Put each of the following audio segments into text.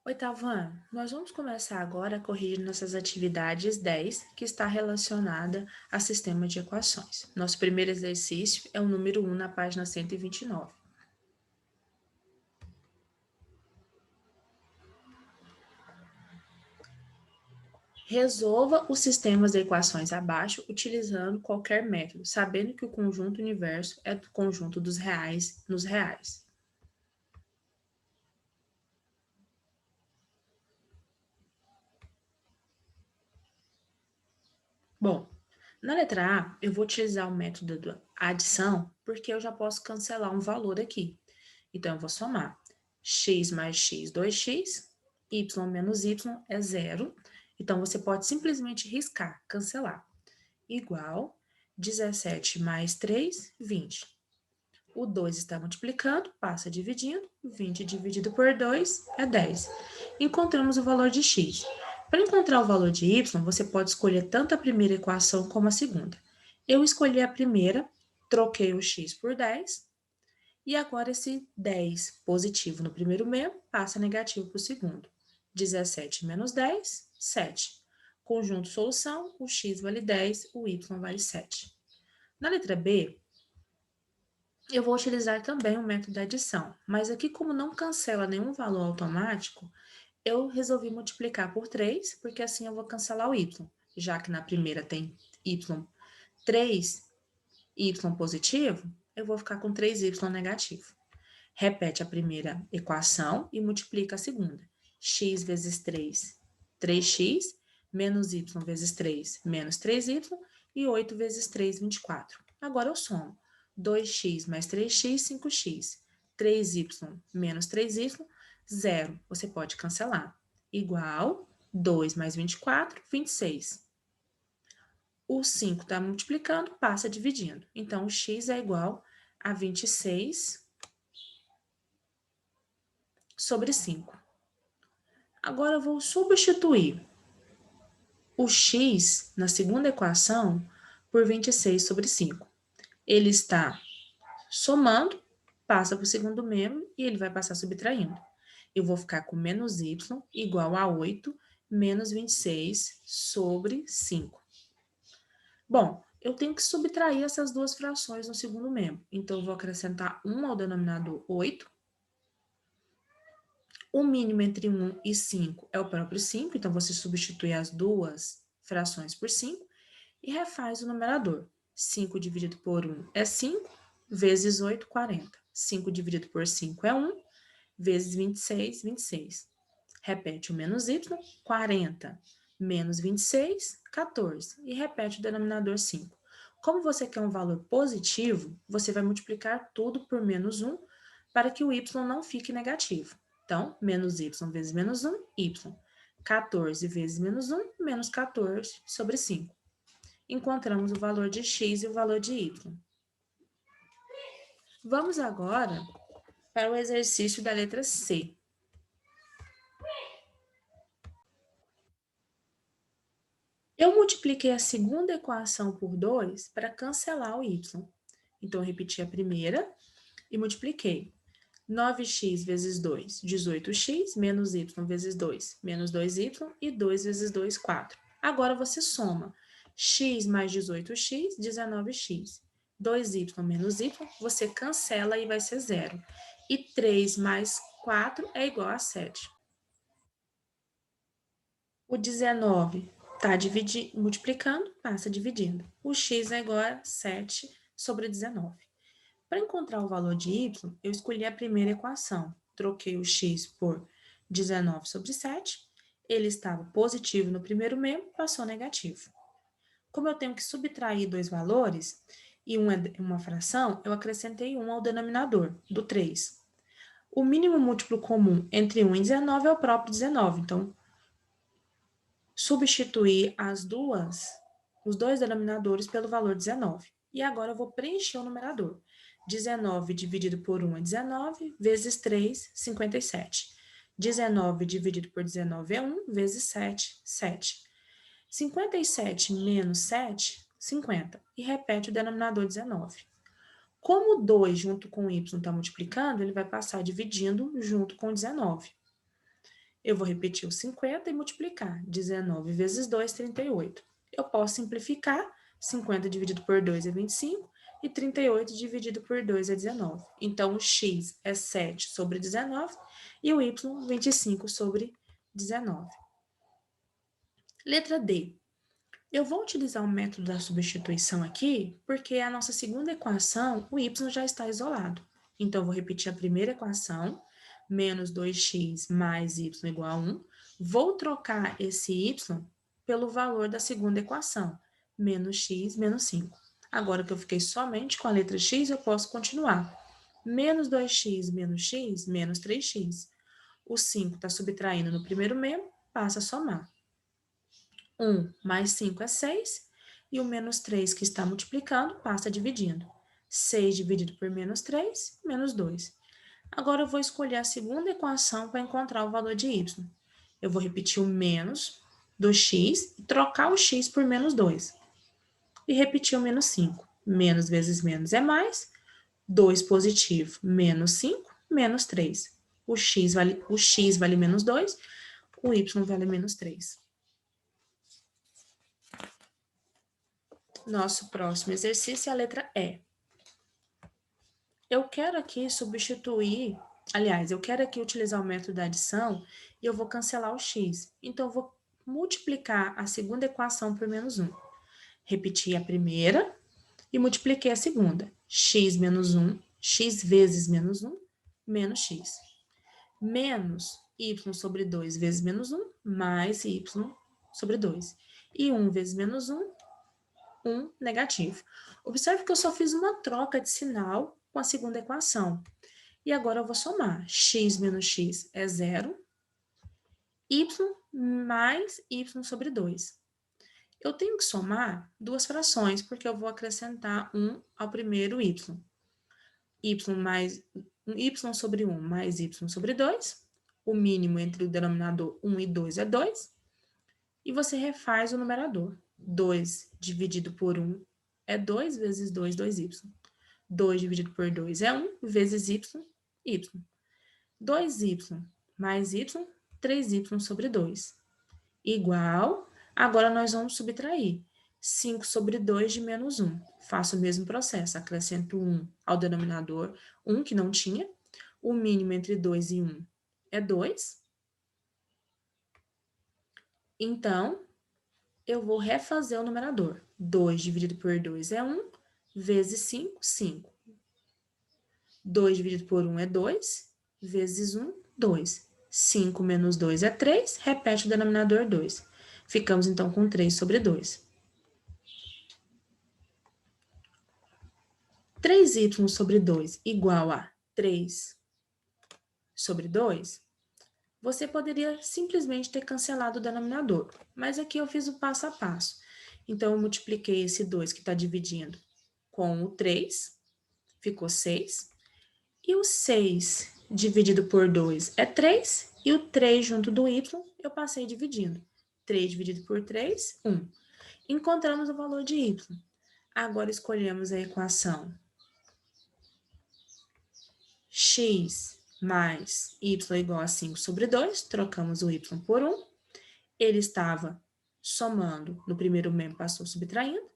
Oitavo ano, nós vamos começar agora a corrigir nossas atividades 10, que está relacionada a sistema de equações. Nosso primeiro exercício é o número 1 na página 129. Resolva os sistemas de equações abaixo utilizando qualquer método, sabendo que o conjunto universo é do conjunto dos reais nos reais. Bom, na letra A, eu vou utilizar o método da adição, porque eu já posso cancelar um valor aqui. Então, eu vou somar x mais x, 2x, y menos y é zero. Então, você pode simplesmente riscar, cancelar. Igual 17 mais 3, 20. O 2 está multiplicando, passa dividindo, 20 dividido por 2 é 10. Encontramos o valor de x. Para encontrar o valor de y, você pode escolher tanto a primeira equação como a segunda. Eu escolhi a primeira, troquei o x por 10, e agora esse 10 positivo no primeiro membro passa negativo para o segundo. 17 menos 10, 7. Conjunto solução, o x vale 10, o y vale 7. Na letra B, eu vou utilizar também o método da adição, mas aqui como não cancela nenhum valor automático, eu resolvi multiplicar por 3, porque assim eu vou cancelar o y, já que na primeira tem y 3, y positivo, eu vou ficar com 3y negativo. Repete a primeira equação e multiplica a segunda. X vezes 3, 3x, menos y vezes 3, menos 3y, e 8 vezes 3, 24. Agora eu somo. 2x mais 3x, 5x. 3y menos 3y, 0. Você pode cancelar. Igual 2 mais 24, 26. O 5 está multiplicando, passa dividindo. Então, o x é igual a 26 sobre 5. Agora eu vou substituir o x na segunda equação por 26 sobre 5. Ele está somando, passa para o segundo membro e ele vai passar subtraindo. Eu vou ficar com menos y igual a 8 menos 26 sobre 5. Bom, eu tenho que subtrair essas duas frações no segundo membro. Então, eu vou acrescentar 1 ao denominador 8. O mínimo entre 1 e 5 é o próprio 5, então você substitui as duas frações por 5 e refaz o numerador. 5 dividido por 1 é 5, vezes 8, 40. 5 dividido por 5 é 1, vezes 26, 26. Repete o menos y, 40, menos 26, 14. E repete o denominador 5. Como você quer um valor positivo, você vai multiplicar tudo por menos 1 para que o y não fique negativo. Então, menos y vezes menos 1, y. 14 vezes menos 1, menos 14 sobre 5. Encontramos o valor de x e o valor de y. Vamos agora para o exercício da letra C. Eu multipliquei a segunda equação por 2 para cancelar o y. Então, eu repeti a primeira e multipliquei. 9x vezes 2, 18x, menos y vezes 2, menos 2y, e 2 vezes 2, 4. Agora você soma. X mais 18x, 19x. 2y menos y, você cancela e vai ser 0. E 3 mais 4 é igual a 7. O 19 está multiplicando, passa dividindo. O x é igual a 7 sobre 19. Para encontrar o valor de y, eu escolhi a primeira equação. Troquei o x por 19 sobre 7. Ele estava positivo no primeiro membro, passou negativo. Como eu tenho que subtrair dois valores, e uma fração, eu acrescentei 1 ao denominador, do 3. O mínimo múltiplo comum entre 1 e 19 é o próprio 19, então, substituir os dois denominadores pelo valor 19. E agora eu vou preencher o numerador. 19 dividido por 1 é 19, vezes 3, 57. 19 dividido por 19 é 1, vezes 7, 7. 57 menos 7, 50. E repete o denominador 19. Como o 2 junto com o y está multiplicando, ele vai passar dividindo junto com o 19. Eu vou repetir o 50 e multiplicar. 19 vezes 2, 38. Eu posso simplificar. 50 dividido por 2 é 25 e 38 dividido por 2 é 19. Então, o x é 7 sobre 19 e o y 25 sobre 19. Letra D. Eu vou utilizar o método da substituição aqui, porque a nossa segunda equação, o y já está isolado. Então, eu vou repetir a primeira equação, menos 2x mais y igual a 1. Vou trocar esse y pelo valor da segunda equação, menos x menos 5. Agora que eu fiquei somente com a letra x, eu posso continuar. Menos 2x menos x, menos 3x. O 5 está subtraindo no primeiro membro, passa a somar. 1 mais 5 é 6, e o menos 3 que está multiplicando passa dividindo. 6 dividido por menos 3, menos 2. Agora eu vou escolher a segunda equação para encontrar o valor de y. Eu vou repetir o menos do x e trocar o x por menos 2. E repetir o menos 5. Menos vezes menos é mais. 2 positivo, menos 5, menos 3. O x vale menos 2, o y vale menos 3. Nosso próximo exercício é a letra E. Eu quero aqui substituir, aliás, eu quero aqui utilizar o método da adição e eu vou cancelar o x. Então, eu vou multiplicar a segunda equação por menos 1. Repeti a primeira e multipliquei a segunda. X menos 1, x vezes menos 1, menos x. Menos y sobre 2 vezes menos 1, mais y sobre 2. E 1 vezes menos 1, 1 negativo. Observe que eu só fiz uma troca de sinal com a segunda equação. E agora eu vou somar. X menos x é 0. Y mais y sobre 2. Eu tenho que somar duas frações, porque eu vou acrescentar 1 ao primeiro y. Y sobre 1 mais y sobre 2. O mínimo entre o denominador 1 e 2 é 2. E você refaz o numerador. 2 dividido por 1 é 2 vezes 2, 2y. 2 dividido por 2 é 1 vezes y, y. 2y mais y, 3y sobre 2. Igual, agora nós vamos subtrair. 5 sobre 2 de menos 1. Faço o mesmo processo, acrescento 1 ao denominador, 1 que não tinha. O mínimo entre 2 e 1 é 2. Então, eu vou refazer o numerador. 2 dividido por 2 é 1, vezes 5, 5. 2 dividido por 1 é 2, vezes 1, 2. 5 menos 2 é 3, repete o denominador 2. Ficamos, então, com 3 sobre 2. 3y sobre 2 igual a 3 sobre 2, você poderia simplesmente ter cancelado o denominador, mas aqui eu fiz o passo a passo. Então, eu multipliquei esse 2 que está dividindo com o 3, ficou 6. E o 6 dividido por 2 é 3, e o 3 junto do y eu passei dividindo. 3 dividido por 3, 1. Encontramos o valor de y. Agora escolhemos a equação x mais y igual a 5 sobre 2, trocamos o y por 1. Ele estava somando, no primeiro membro passou subtraindo.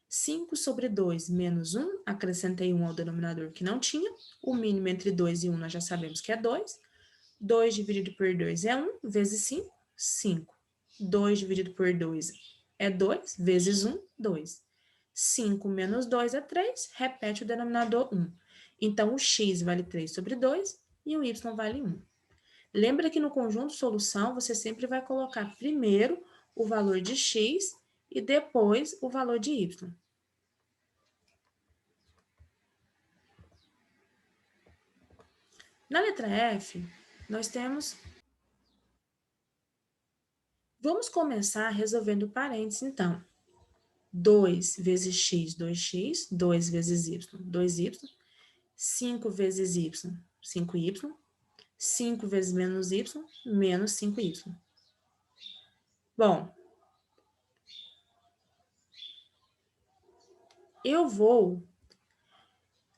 5 sobre 2 menos 1, acrescentei 1 ao denominador que não tinha. O mínimo entre 2 e 1 nós já sabemos que é 2. 2 dividido por 2 é 1, vezes 5, 5. 2 dividido por 2 é 2, vezes 1, 2. 5 menos 2 é 3, repete o denominador 1. Então, o x vale 3 sobre 2 e o y vale 1. Lembra que no conjunto solução, você sempre vai colocar primeiro o valor de x e depois o valor de y. Na letra F, nós temos... Vamos começar resolvendo parênteses, então. 2 vezes x, 2x, 2 vezes y, 2y, 5 vezes y, 5y, 5 vezes menos y, menos 5y. Bom, eu vou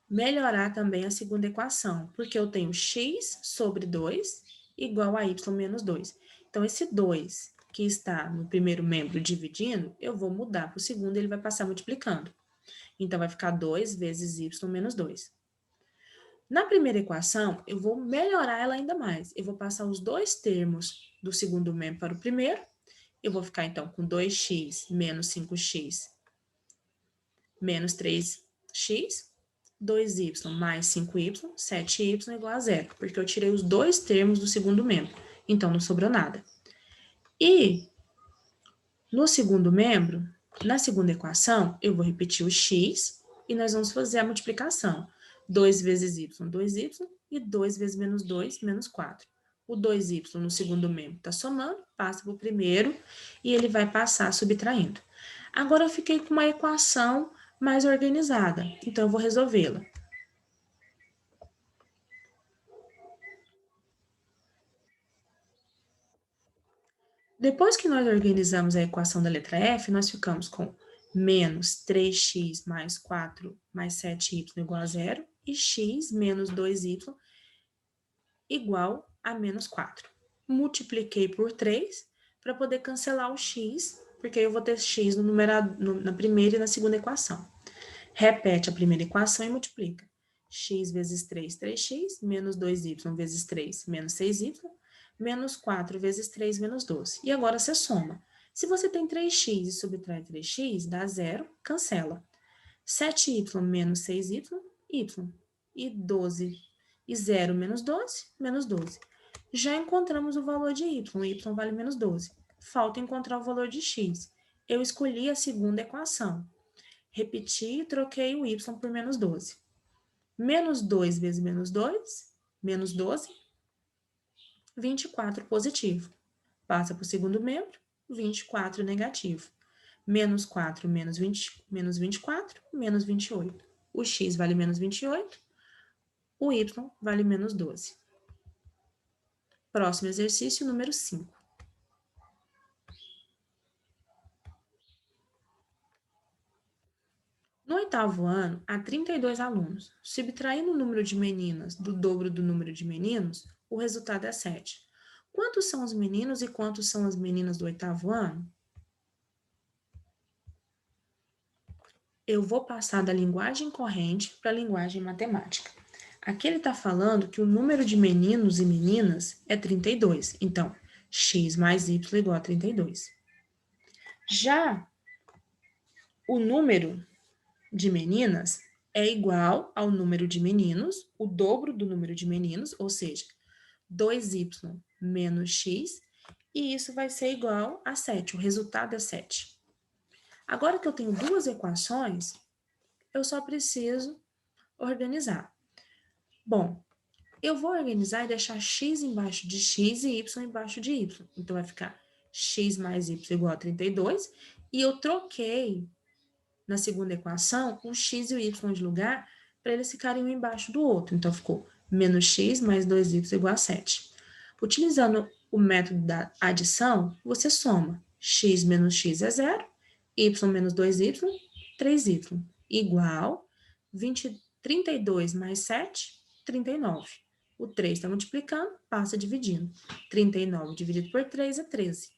melhorar também a segunda equação, porque eu tenho x sobre 2 igual a y menos 2. Então, esse 2 que está no primeiro membro dividindo, eu vou mudar para o segundo e ele vai passar multiplicando. Então, vai ficar 2 vezes y menos 2. Na primeira equação, eu vou melhorar ela ainda mais. Eu vou passar os dois termos do segundo membro para o primeiro. Eu vou ficar, então, com 2x menos 5x menos 3x, 2y mais 5y, 7y igual a zero, porque eu tirei os dois termos do segundo membro, então não sobrou nada. E no segundo membro, na segunda equação, eu vou repetir o x e nós vamos fazer a multiplicação. 2 vezes y, 2y, e 2 vezes menos 2, menos 4. O 2y no segundo membro está somando, passa para o primeiro, e ele vai passar subtraindo. Agora eu fiquei com uma equação mais organizada, então eu vou resolvê-la. Depois que nós organizamos a equação da letra F, nós ficamos com menos 3x mais 4 mais 7y igual a zero e x menos 2y igual a menos 4. Multipliquei por 3 para poder cancelar o x, porque eu vou ter x na primeira e na segunda equação. Repete a primeira equação e multiplica. X vezes 3, 3x, menos 2y vezes 3, menos 6y, menos 4 vezes 3, menos 12. E agora você soma. Se você tem 3x e subtrai 3x, dá zero, cancela. 7y menos 6y, y. E 12 e 0 menos 12, menos 12. Já encontramos o valor de y vale menos 12. Falta encontrar o valor de x. Eu escolhi a segunda equação. Repeti e troquei o y por menos 12. Menos 2 vezes menos 2, menos 12, 24 positivo. Passa para o segundo membro, 24 negativo. Menos 4 menos 24, menos 28. O x vale menos 28, o y vale menos 12. Próximo exercício, número 5. No oitavo ano, há 32 alunos. Subtraindo o número de meninas do dobro do número de meninos, o resultado é 7. Quantos são os meninos e quantos são as meninas do oitavo ano? Eu vou passar da linguagem corrente para a linguagem matemática. Aqui ele está falando que o número de meninos e meninas é 32. Então, x mais y igual a 32. Já o número de meninas é igual ao número de meninos, o dobro do número de meninos, ou seja, 2y menos x, e isso vai ser igual a 7. O resultado é 7. Agora que eu tenho duas equações, eu só preciso organizar. Bom, eu vou organizar e deixar x embaixo de x e y embaixo de y. Então, vai ficar x mais y igual a 32, e eu troquei na segunda equação o x e o y de lugar para eles ficarem um embaixo do outro. Então, ficou menos x mais 2y igual a 7. Utilizando o método da adição, você soma. X menos x é 0, y menos 2y, 3y, igual 32 mais 7, 39. O 3 está multiplicando, passa dividindo. 39 dividido por 3 é 13.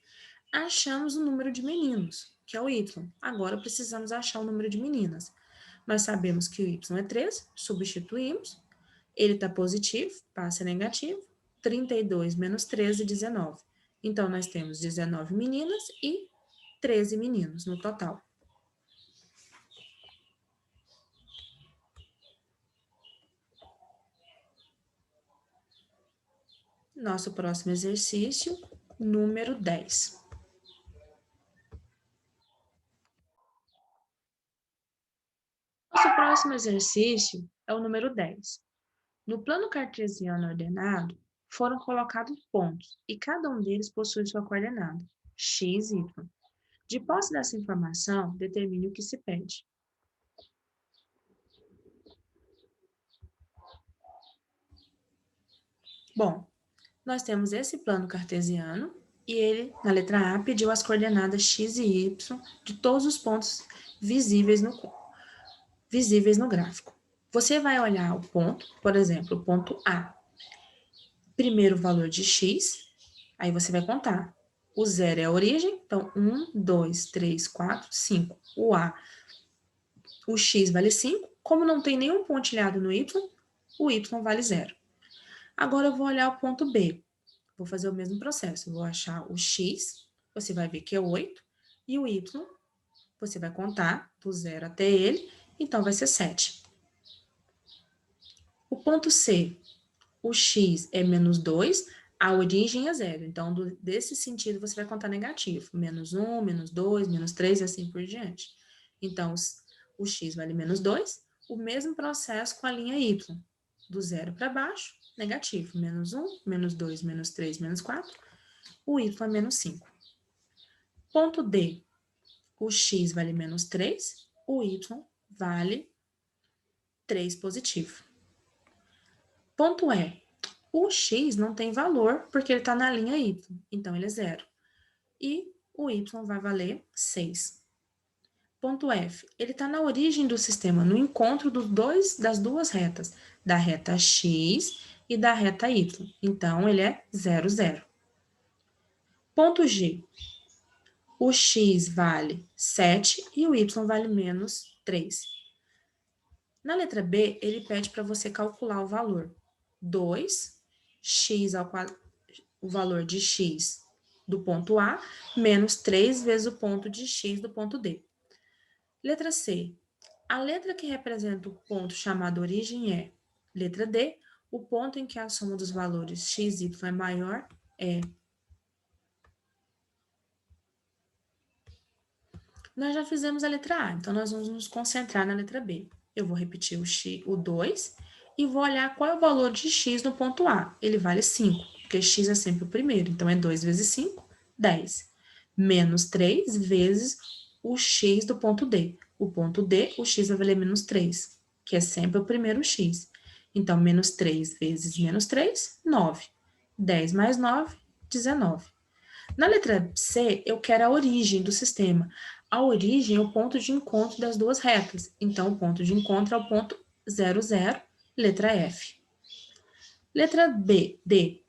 Achamos o número de meninos, que é o y. Agora precisamos achar o número de meninas. Nós sabemos que o y é 13, substituímos. Ele está positivo, passa negativo. 32 menos 13, 19. Então, nós temos 19 meninas e 13 meninos no total. Nosso próximo exercício, número 10. Nosso próximo exercício é o número 10. No plano cartesiano ordenado, foram colocados pontos, e cada um deles possui sua coordenada, x e y. De posse dessa informação, determine o que se pede. Bom, nós temos esse plano cartesiano, e ele, na letra A, pediu as coordenadas x e y de todos os pontos visíveis no gráfico. Você vai olhar o ponto, por exemplo, o ponto A. primeiro valor de x, aí você vai contar. O 0 é a origem, então 1, 2, 3, 4, 5. O x vale 5. Como não tem nenhum pontilhado no y, o y vale 0. Agora eu vou olhar o ponto B. Vou fazer o mesmo processo. Vou achar o x, você vai ver que é 8, e o y, você vai contar do 0 até ele, então vai ser 7. O ponto C, o x é menos 2, a origem é 0. Então, desse sentido, você vai contar negativo. Menos 1, menos 2, menos 3 e assim por diante. Então, o x vale menos 2, o mesmo processo com a linha y. Do 0 para baixo, negativo. Menos 1, menos 2, menos 3, menos 4. O y é menos 5. Ponto D, o x vale menos 3, o y vale 3 positivo. Ponto E, o x não tem valor porque ele está na linha y, então ele é 0. E o y vai valer 6. Ponto F, ele está na origem do sistema, no encontro das duas retas, da reta x e da reta y. Então, ele é 0, 0. Ponto G, o x vale 7 e o y vale menos 3. Na letra B, ele pede para você calcular o valor 2, x ao quadrado, o valor de x do ponto A, menos 3 vezes o ponto de x do ponto D. Letra C. A letra que representa o ponto chamado origem é letra D. O ponto em que a soma dos valores x e y é maior é. Nós já fizemos a letra A, então nós vamos nos concentrar na letra B. Eu vou repetir o 2 e vou olhar qual é o valor de x no ponto A. Ele vale 5, porque x é sempre o primeiro, então é 2 vezes 5, 10. Menos 3 vezes o x do ponto D. O ponto D, o x vai valer menos 3, que é sempre o primeiro x. Então, menos 3 vezes menos 3, 9. 10 mais 9, 19. Na letra C, eu quero a origem do sistema. A origem é o ponto de encontro das duas retas. Então, o ponto de encontro é o ponto 0, 0, letra F. Letra B, D.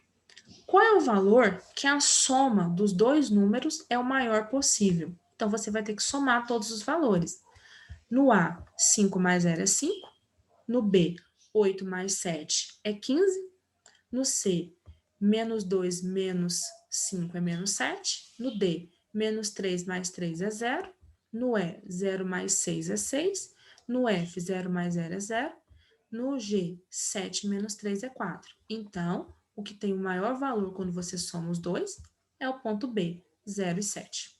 Qual é o valor que a soma dos dois números é o maior possível? Então, você vai ter que somar todos os valores. No A, 5 mais 0 é 5. No B, 8 mais 7 é 15. No C, menos 2 menos 5 é menos 7. No D, menos 3 mais 3 é 0. No E, 0 mais 6 é 6. No F, 0 mais 0 é 0. No G, 7 menos 3 é 4. Então, o que tem o maior valor quando você soma os dois é o ponto B, 0 e 7.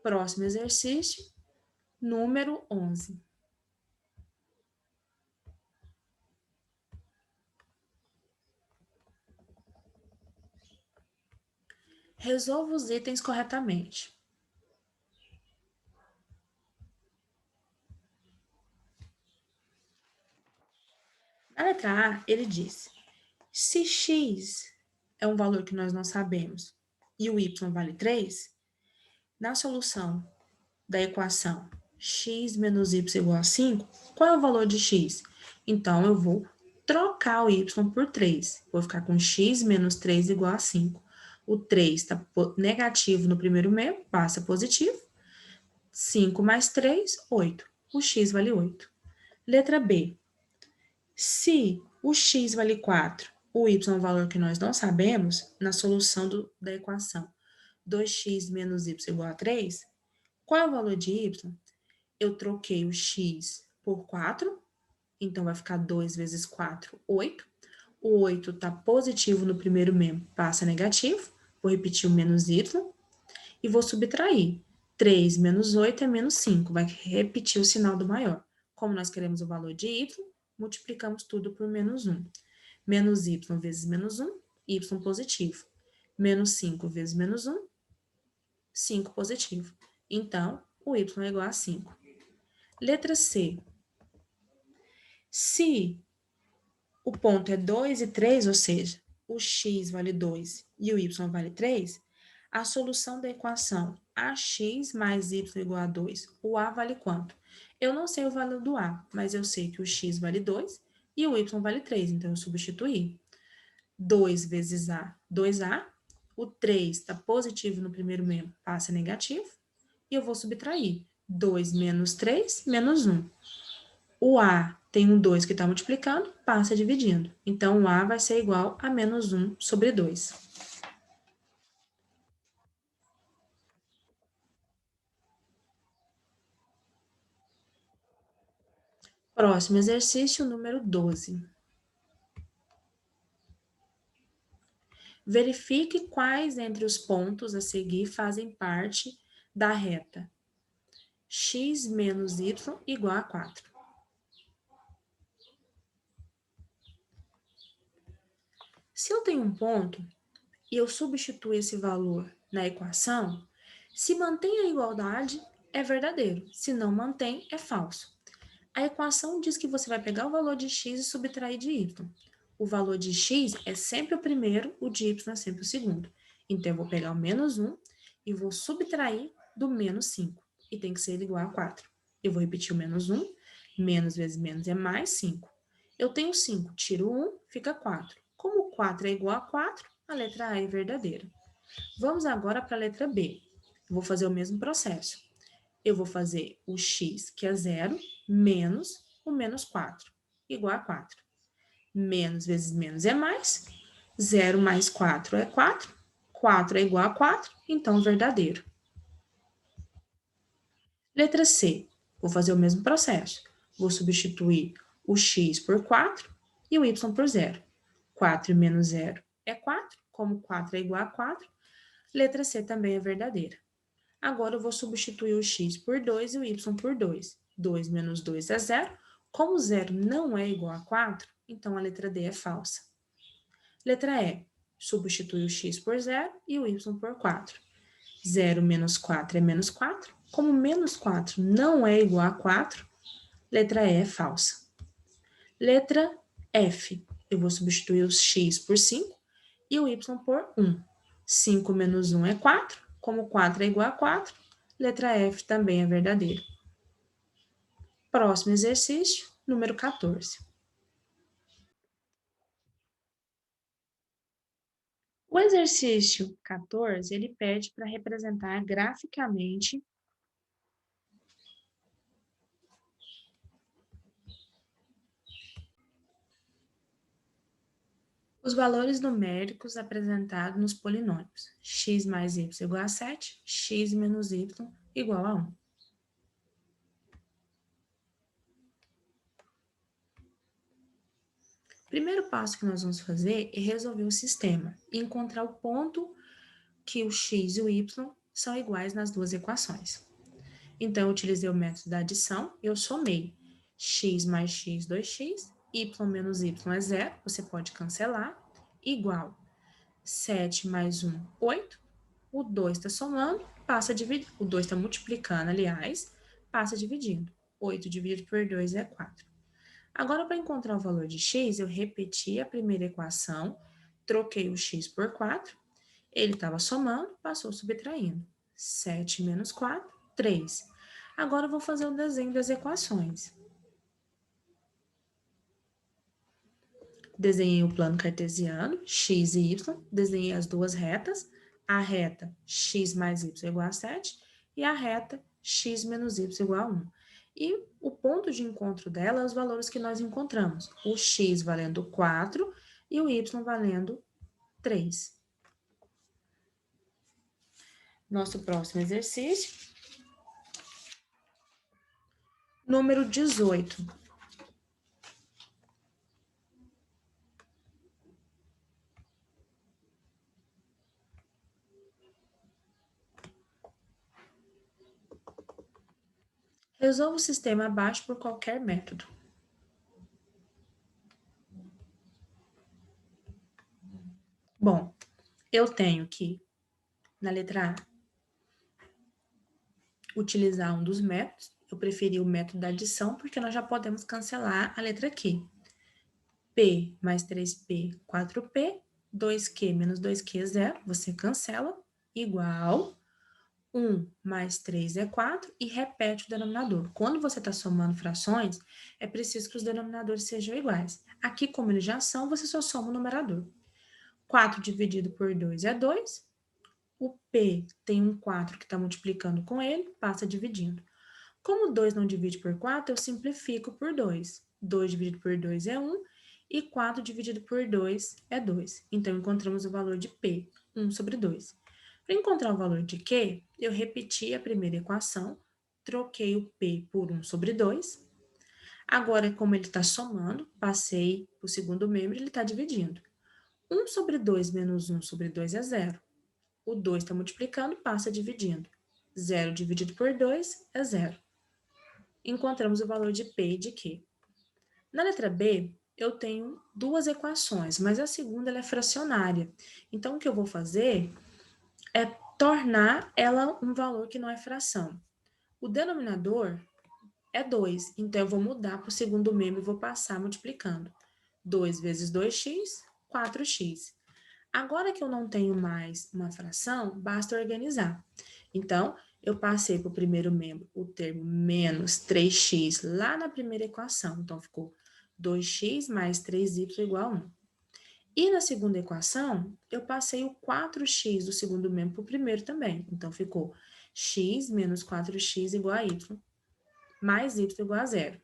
Próximo exercício, número 11. Resolva os itens corretamente. Na letra A, ele diz: se x é um valor que nós não sabemos e o y vale 3, na solução da equação x menos y igual a 5, qual é o valor de x? Então, eu vou trocar o y por 3. Vou ficar com x menos 3 igual a 5. O 3 está negativo no primeiro meio, passa positivo. 5 mais 3, 8. O x vale 8. Letra B. Se o x vale 4, o y é um valor que nós não sabemos, na solução da equação 2x menos y igual a 3, qual é o valor de y? Eu troquei o x por 4, então vai ficar 2 vezes 4, 8. O 8 está positivo no primeiro membro, passa negativo. Vou repetir o menos y e vou subtrair. 3 menos 8 é menos 5, vai repetir o sinal do maior. Como nós queremos o valor de y, multiplicamos tudo por menos 1. Menos y vezes menos 1, y positivo. Menos 5 vezes menos 1, 5 positivo. Então, o y é igual a 5. Letra C. Se o ponto é 2 e 3, ou seja, o x vale 2 e o y vale 3, a solução da equação ax mais y igual a 2, o a vale quanto? Eu não sei o valor do a, mas eu sei que o x vale 2 e o y vale 3, então eu substituí. 2 vezes A, 2A. O 3 está positivo no primeiro membro, passa negativo. E eu vou subtrair 2 menos 3, menos 1. O A tem um 2 que está multiplicando, passa dividindo. Então, o A vai ser igual a menos 1 sobre 2. Próximo exercício, número 12. Verifique quais entre os pontos a seguir fazem parte da reta x menos y igual a 4. Se eu tenho um ponto e eu substituo esse valor na equação, se mantém a igualdade, é verdadeiro. Se não mantém, é falso. A equação diz que você vai pegar o valor de x e subtrair de y. O valor de x é sempre o primeiro, o de y é sempre o segundo. Então, eu vou pegar o menos 1 e vou subtrair do menos 5. E tem que ser igual a 4. Eu vou repetir o menos 1. Menos vezes menos é mais 5. Eu tenho 5, tiro 1, fica 4. Como 4 é igual a 4, a letra A é verdadeira. Vamos agora para a letra B. Eu vou fazer o mesmo processo. Eu vou fazer o x, que é 0, menos o menos 4, igual a 4. Menos vezes menos é mais. 0 mais 4 é 4. 4 é igual a 4, então verdadeiro. Letra C. Vou fazer o mesmo processo. Vou substituir o x por 4 e o y por 0. 4 menos 0 é 4. Como 4 é igual a 4, letra C também é verdadeira. Agora eu vou substituir o x por 2 e o y por 2. 2 menos 2 é 0. Como 0 não é igual a 4, então a letra D é falsa. Letra E. Substitui o x por 0 e o y por 4. 0 menos 4 é menos 4. Como menos 4 não é igual a 4, letra E é falsa. Letra F. Eu vou substituir o x por 5 e o y por 1. 5 menos 1 é 4. Como 4 é igual a 4, letra F também é verdadeira. Próximo exercício, número 14. O exercício 14, ele pede para representar graficamente os valores numéricos apresentados nos polinômios. X mais y igual a 7, x menos y igual a 1. O primeiro passo que nós vamos fazer é resolver o sistema e encontrar o ponto que o x e o y são iguais nas duas equações. Então, eu utilizei o método da adição, eu somei x mais x, 2x, y menos y é 0, você pode cancelar, igual 7 mais 1, 8, o 2 está somando, passa a dividir, o 2 está multiplicando, aliás, passa dividindo. 8 dividido por 2 é 4. Agora, para encontrar o valor de x, eu repeti a primeira equação, troquei o x por 4, ele estava somando, passou subtraindo. 7 menos 4, 3. Agora eu vou fazer o desenho das equações. Desenhei o plano cartesiano, x e y, desenhei as duas retas, a reta x mais y igual a 7 e a reta x menos y igual a 1. E o ponto de encontro dela é os valores que nós encontramos, o x valendo 4 e o y valendo 3. Nosso próximo exercício, número 18. Resolva o sistema abaixo por qualquer método. Bom, eu tenho que, na letra A, utilizar um dos métodos. Eu preferi o método da adição, porque nós já podemos cancelar a letra Q. P mais 3P, 4P, 2Q menos 2Q é 0, você cancela, igual 1 mais 3 é 4 e repete o denominador. Quando você está somando frações, é preciso que os denominadores sejam iguais. Aqui, como eles já são, você só soma o numerador. 4 dividido por 2 é 2. O P tem um 4 que está multiplicando com ele, passa dividindo. Como 2 não divide por 4, eu simplifico por 2. 2 dividido por 2 é 1 e 4 dividido por 2 é 2. Então, encontramos o valor de P, 1 sobre 2. Para encontrar o valor de Q, eu repeti a primeira equação, troquei o P por 1 sobre 2. Agora, como ele está somando, passei para o segundo membro e ele está dividindo. 1 sobre 2 menos 1 sobre 2 é 0. O 2 está multiplicando, passa dividindo. 0 dividido por 2 é 0. Encontramos o valor de P e de Q. Na letra B, eu tenho duas equações, mas a segunda ela é fracionária. Então, o que eu vou fazer é tornar ela um valor que não é fração. O denominador é 2, então eu vou mudar para o segundo membro e vou passar multiplicando. 2 vezes 2x, 4x. Agora que eu não tenho mais uma fração, basta organizar. Então, eu passei para o primeiro membro o termo menos 3x lá na primeira equação. Então, ficou 2x mais 3y igual a 1. E na segunda equação, eu passei o 4x do segundo membro para o primeiro também. Então, ficou x menos 4x igual a y, mais y igual a 0.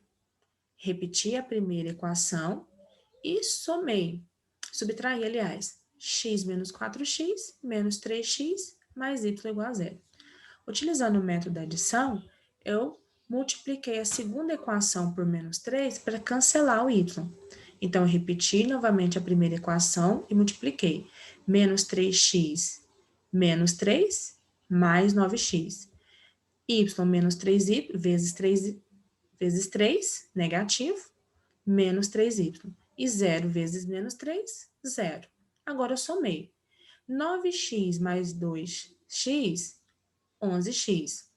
Repeti a primeira equação e somei. Subtraí, aliás, x menos 4x menos 3x mais y igual a 0. Utilizando o método da adição, eu multipliquei a segunda equação por menos 3 para cancelar o y. Então, eu repeti novamente a primeira equação e multipliquei. Menos 3x menos 3 mais 9x. Y menos 3y vezes 3, negativo, menos 3y. E 0 vezes menos 3, 0. Agora eu somei. 9x mais 2x, 11x.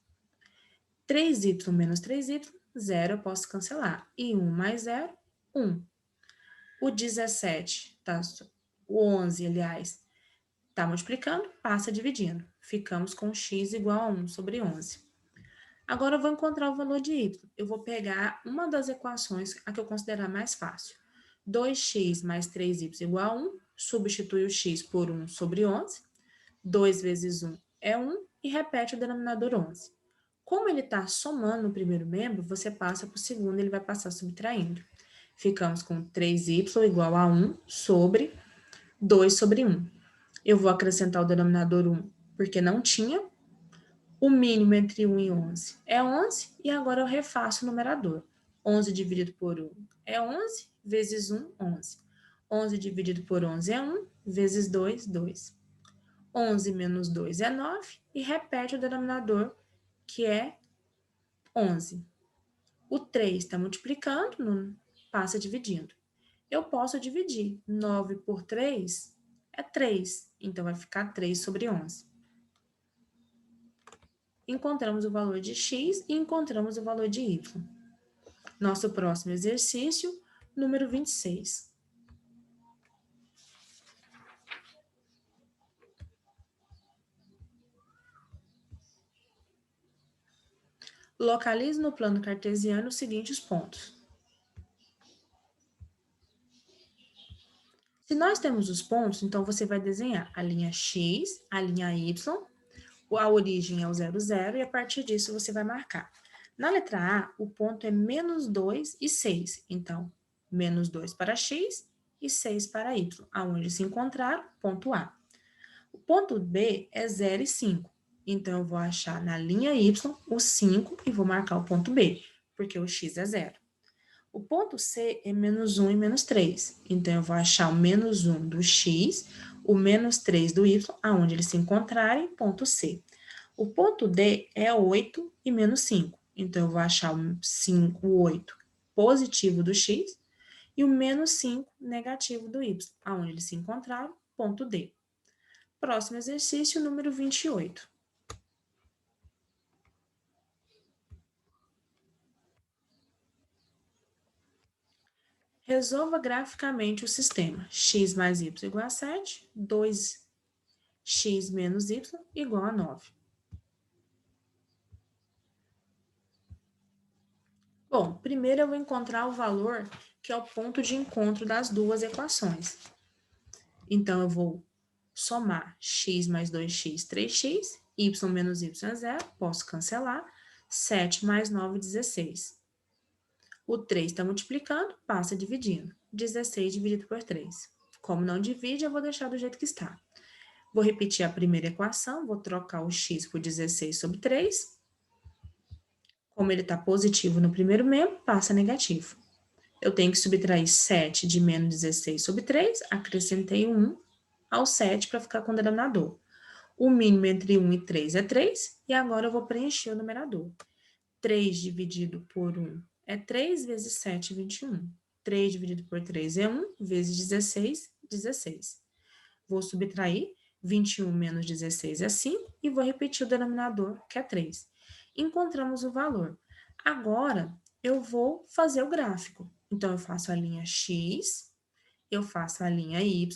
3y menos 3y, 0 eu posso cancelar. E 1 mais 0, 1. O 17, tá? O 11, aliás, tá multiplicando, passa dividindo. Ficamos com x igual a 1 sobre 11. Agora eu vou encontrar o valor de y. Eu vou pegar uma das equações, a que eu considerar mais fácil. 2x mais 3y igual a 1, substitui o x por 1 sobre 11. 2 vezes 1 é 1 e repete o denominador 11. Como ele está somando no primeiro membro, você passa para o segundo, ele vai passar subtraindo. Ficamos com 3y igual a 1 sobre 2 sobre 1. Eu vou acrescentar o denominador 1, porque não tinha. O mínimo entre 1 e 11 é 11, e agora eu refaço o numerador. 11 dividido por 1 é 11, vezes 1, 11. 11 dividido por 11 é 1, vezes 2, 2. 11 menos 2 é 9, e repete o denominador, que é 11. O 3 está multiplicando, não passa dividindo. Eu posso dividir. 9 por 3 é 3, então vai ficar 3 sobre 11. Encontramos o valor de x e encontramos o valor de y. Nosso próximo exercício, número 26. Localize no plano cartesiano os seguintes pontos. Se nós temos os pontos, então você vai desenhar a linha x, a linha y, a origem é o 0, 0, e a partir disso você vai marcar. Na letra A, o ponto é menos 2 e 6. Então, menos 2 para x e 6 para y, aonde se encontrar ponto A. O ponto B é 0 e 5. Então, eu vou achar na linha y o 5 e vou marcar o ponto B, porque o x é 0. O ponto C é menos 1 e menos 3. Então, eu vou achar o menos 1 do x, o menos 3 do y, aonde eles se encontrarem, ponto C. O ponto D é 8 e menos 5. Então, eu vou achar o 8 positivo do x e o menos 5 negativo do y, aonde eles se encontraram, ponto D. Próximo exercício, número 28. Resolva graficamente o sistema x mais y igual a 7, 2x menos y igual a 9. Bom, primeiro eu vou encontrar o valor que é o ponto de encontro das duas equações. Então, eu vou somar x mais 2x, 3x, y menos y é zero, posso cancelar, 7 mais 9, 16. O 3 está multiplicando, passa dividindo. 16 dividido por 3. Como não divide, eu vou deixar do jeito que está. Vou repetir a primeira equação, vou trocar o x por 16 sobre 3. Como ele está positivo no primeiro membro, passa negativo. Eu tenho que subtrair 7 de menos 16 sobre 3, acrescentei 1 ao 7 para ficar com o denominador. O mínimo entre 1 e 3 é 3, e agora eu vou preencher o numerador. 3 dividido por 1 é 3 vezes 7, 21. 3 dividido por 3 é 1, vezes 16, 16. Vou subtrair, 21 menos 16 é 5, e vou repetir o denominador, que é 3. Encontramos o valor. Agora, eu vou fazer o gráfico. Então, eu faço a linha X, eu faço a linha Y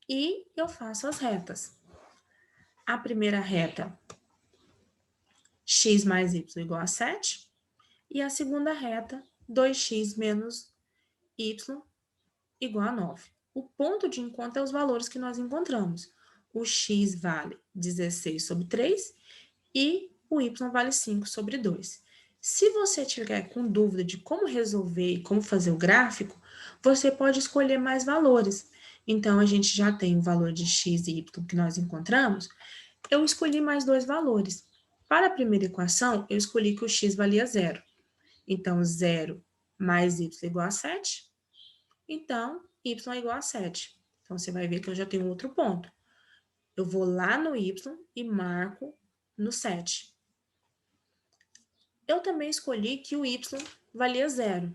e eu faço as retas. A primeira reta, x mais y igual a 7, e a segunda reta, 2x menos y igual a 9. O ponto de encontro é os valores que nós encontramos. O x vale 16 sobre 3 e o y vale 5 sobre 2. Se você tiver com dúvida de como resolver e como fazer o gráfico, você pode escolher mais valores. Então, a gente já tem o valor de x e y que nós encontramos. Eu escolhi mais dois valores. Para a primeira equação, eu escolhi que o x valia 0. Então, 0 mais y igual a 7. Então, y é igual a 7. Então, você vai ver que eu já tenho outro ponto. Eu vou lá no y e marco no 7. Eu também escolhi que o y valia 0.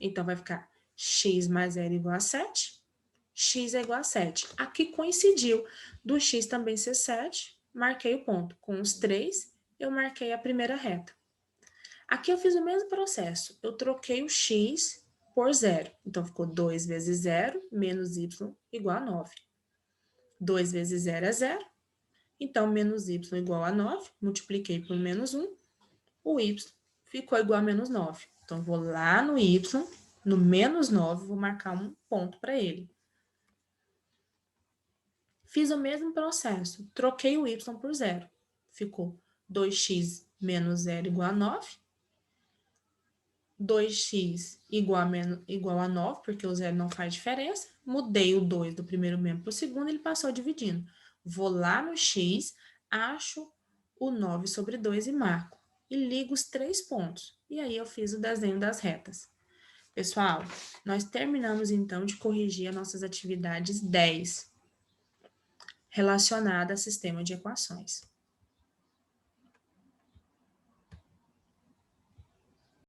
Então, vai ficar x mais 0 igual a 7. X é igual a 7. Aqui coincidiu do x também ser 7, marquei o ponto. Com os 3, eu marquei a primeira reta. Aqui eu fiz o mesmo processo. Eu troquei o x por 0. Então, ficou 2 vezes 0 menos y igual a 9. 2 vezes 0 é 0. Então, menos y igual a 9. Multipliquei por menos 1. O y ficou igual a menos 9. Então, vou lá no y, no menos 9, vou marcar um ponto para ele. Fiz o mesmo processo. Troquei o y por 0. Ficou 2x menos 0 igual a 9. 2x igual a 9, porque o 0 não faz diferença. Mudei o 2 do primeiro membro para o segundo, ele passou dividindo. Vou lá no x, acho o 9 sobre 2 e marco. E ligo os 3 pontos. E aí eu fiz o desenho das retas. Pessoal, nós terminamos então de corrigir as nossas atividades 10, relacionadas a sistema de equações.